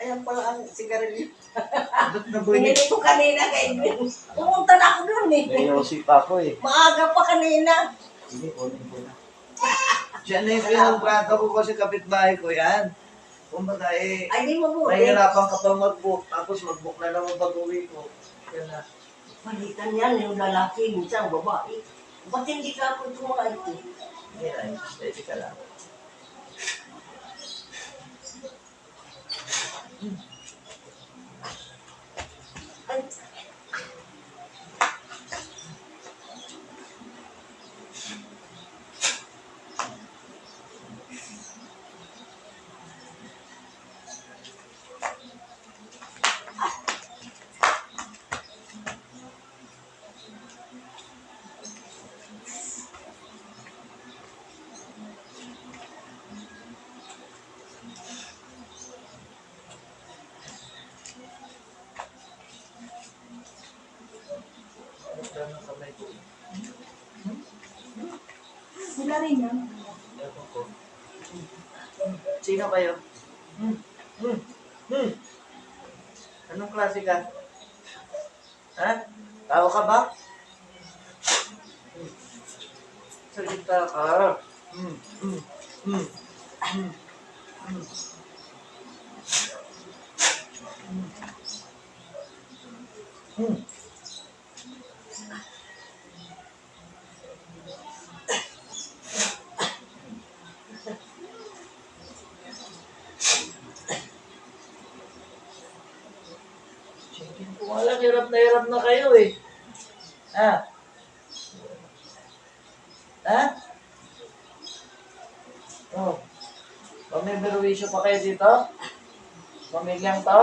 Ayan pala ang sigarilyo. Ba't nabuhay? Pinili ko kanina kay Edwin. Pumunta na ako doon eh. May Yosip ako eh. Maaga pa kanina. Sige, kunin ko na. Diyan na yung pinagbrata ko kasi kapitbahay ko yan. Kumbaga eh, Ay, di mabuti. mahirapan ka pa mag-book. Tapos mag-book na naman pag-uwi ko. Yan na. Palitan yan yung lalaki, minsan babae. Ba't hindi ka ako tumakay ko? Yan, steady ka lang. Ay, Ano ang kamay ko? sila rin yan. Ewan ko. Sino kayo? Anong klase ka? Ha? Tao ka ba? Salita ka. Sige ko wala, hirap na kayo eh. Ha? Ha? Oh. May beruwisyo pa kayo dito? Pamilyang to?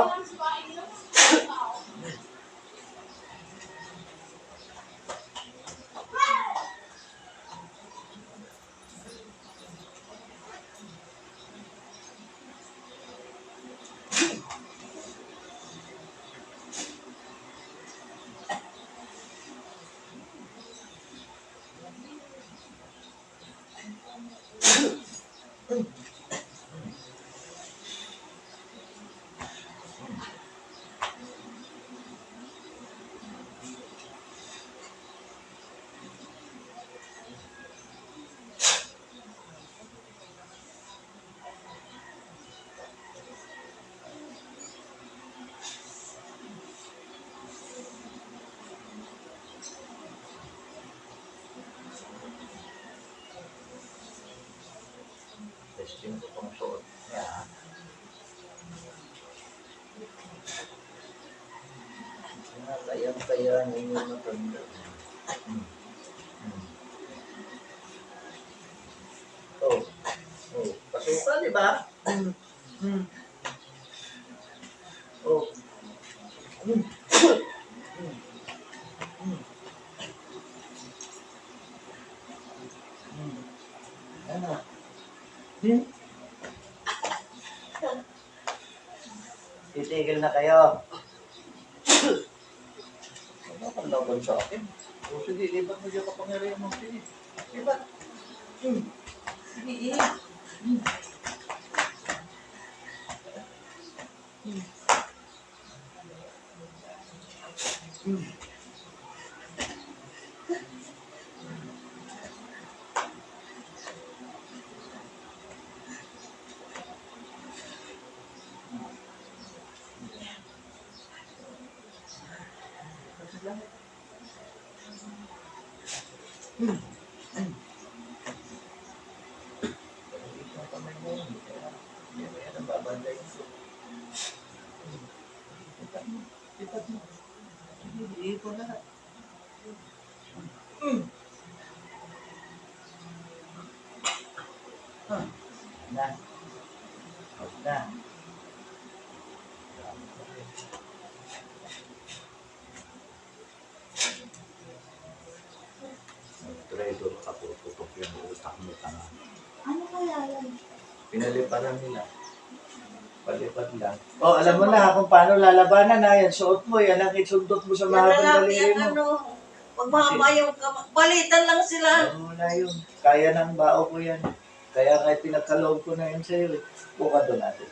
Testing ko pang suot niya. Kaya ninyo matanda. Oh. Oh. Pasukan, di ba? Oh. Ano? Titigil na kayo. Ano ka laban sa akin? O sige, libat mo dyan kapangyarihan mo. Sige, libat. Sige, Iipon na. Na. Na. Traitor ka po, tutok yung utak mo tanga. Ano kaya yan? Pinaliparan nila. Palipad lang. Oh, alam mo na kung paano lalabanan na yan. Suot mo, yan ang isundot mo sa Yan mahabang lang, daliri yan mo. ano. Pag mahaba yung balitan lang sila. Oo na yun. Kaya ng bao ko yan. Kaya kahit pinagkaloob ko na yun sa'yo. Buka doon natin.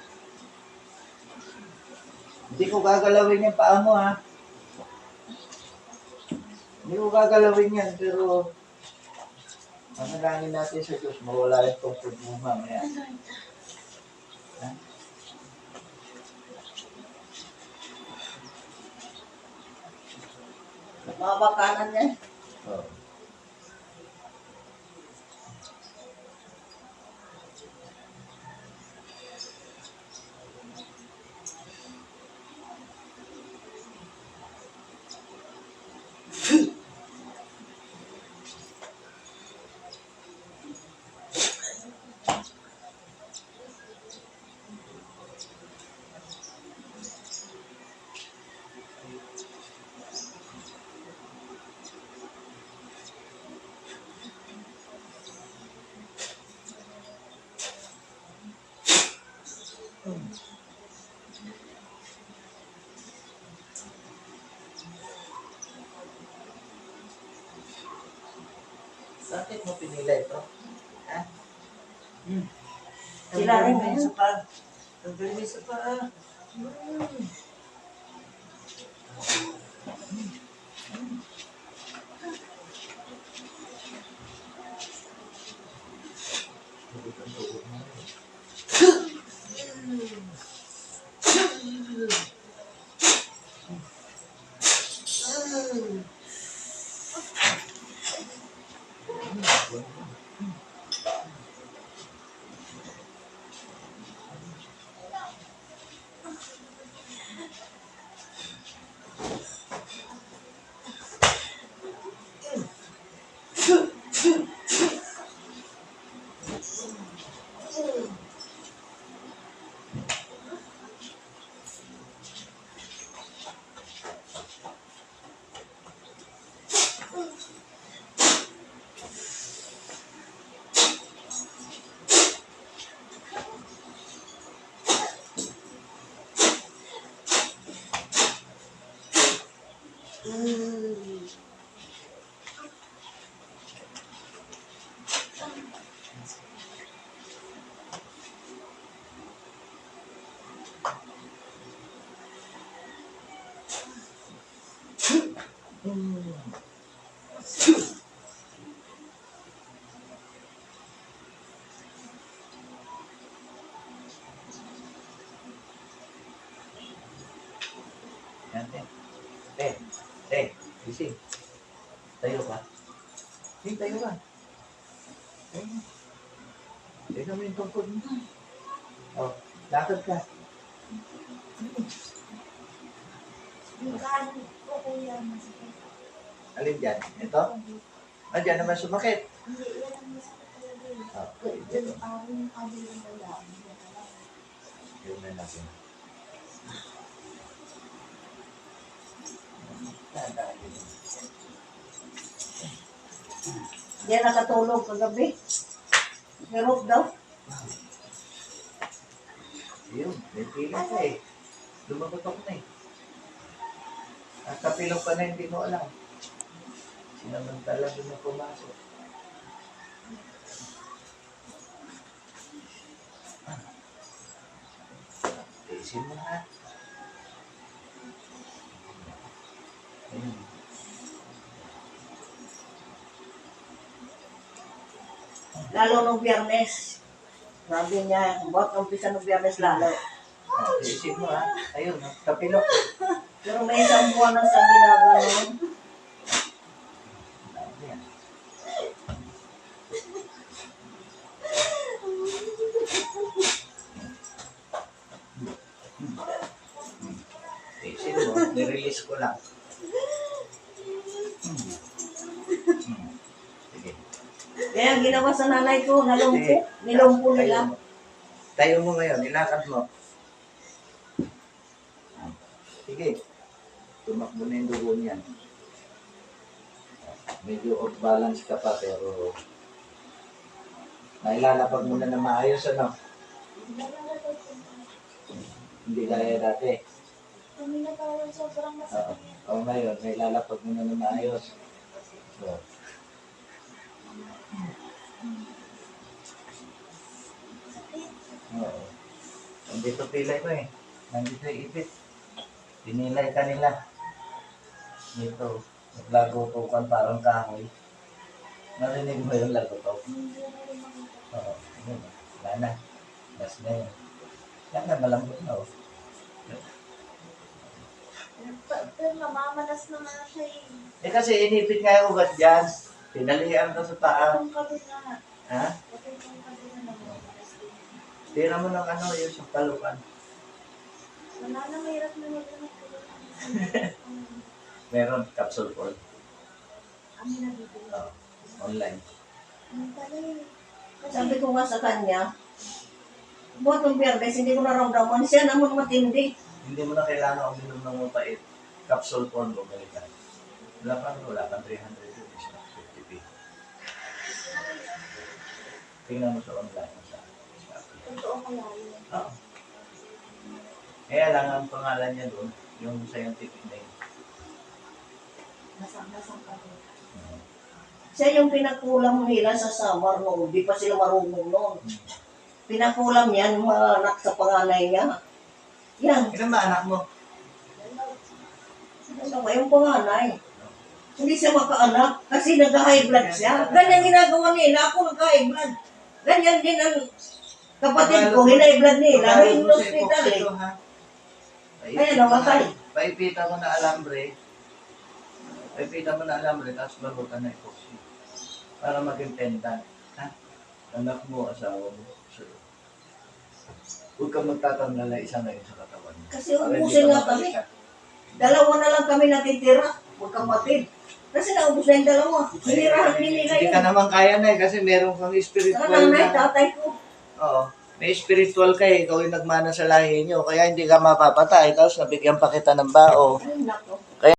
Hindi ko gagalawin yung paa mo, ha? Hindi ko gagalawin yan, pero manalangin natin sa Diyos, mawala yung tungkol mo mamaya. Ha? Mabakanan yan. Oo. Bakit mo pinila ito? Ha? Sila rin Tanggalin mo ngayon. sa paa. Tanggalin mo sa paa. Yan, te. Te. Te. Gising. Tayo ka. Hey, tayo ka. Tayo. Tayo mo yung tungkod mo. Oh, lakad ka. Yung kanin ko, kuya, masakit. Alin dyan? Ito? Ah, dyan naman sumakit. Hindi, yan ang masakit talaga eh. Ah, Diyan, yung kabilang wala. yun na natin. Hindi yan nakatulog kagabi. Hirap daw. Yun, may pila ka eh. Lumagot ako na eh. At kapilong pa na hindi mo alam. Sinamantala doon na pumasok. Isin mo ha. Ayun. Lalo nung Biyernes. Sabi niya, buat umpisa ng Biyernes lalo. Isin mo ha. Ayun, kapilok. Pero may isang buwan na sa ginaganon. Ayan. Isin mo, nirelease ko lang. Sige. Kaya ang ginawa sa nanay ko, nalumpo. Nilumpo nila. Tayo mo ngayon, ilakad mo. Sige. Tumakbo na yung dugo niyan. Medyo off balance ka pa pero nailalapag mo na maayos ano. Hindi gaya dati. Kami na parang sobrang Oo. masakit. O ngayon, nailalapag mo na maayos. So, Sakit. oo. Nandito pilay ko eh. Nandito yung ipit. Tinilay ka nila. Dito, naglagotokan parang kahoy. Narinig mo yung lagotok? Hindi na rin makita. Oo, yun. Wala na. Last na yun. Yan na, malambot na oh. Pero namamanas naman na siya eh. Eh kasi inipit nga yung ugat dyan. Pinalihan ka sa paa. Itong kabit na. Ha? Itong kabit na namamanas din. Tira mo ng ano yung sampalukan. Wala na, mahirap na maglamit ko lang. Meron, capsule call. Kami nabibili. Oo, online. Ano pala eh. Kasi Sabi ko nga sa kanya, buhat ng Biyernes, hindi ko naramdaman. Siya naman matindi. Hindi mo na kailangan uminom ng mapait. Capsule form mo, balikan. Wala kang 300 rupees na 50p. Tingnan mo sa online. Sa Shopee. totoo kaya yun. Oo. Kaya lang ang pangalan niya doon, yung scientific name. Nasang kabit. Siya yung pinakulam nila sa summer noon. Di pa sila marunong noon. Pinakulam yan, mga anak sa panganay niya. Yan. Ilan ba anak mo? Ano ba yung panganay? Hindi siya makaanak kasi nag-high blood siya. Ganyan ginagawa nila. Ako nag-high blood. Ganyan din ang kapatid ko, high blood nila. Rin Pagkalo mo sa hospital eh. epoxy ha? Kaya namatay. Paipita mo na alambre. Paipita mo na alambre, tapos bagutan na epoxy. Para maging pendant. Ha? Anak mo, asawa mo. So, huwag kang magtatanggal na isa ngayon sa katawan mo. Kasi Para hindi ubusin ka nga kami. mabalikat. Dalawa na lang kami natitira. Magkapatid. Kasi naubos na yung dalawa. Hinirahan din nila Hindi yun. ka naman kaya na eh, kasi meron kang Sa spiritual nanay, na... tatay ko. Oo. May spiritual ka eh, ikaw yung nagmana sa lahi nyo, kaya hindi ka mapapatay, tapos nabigyan pa kita ng bao. Ay, nako.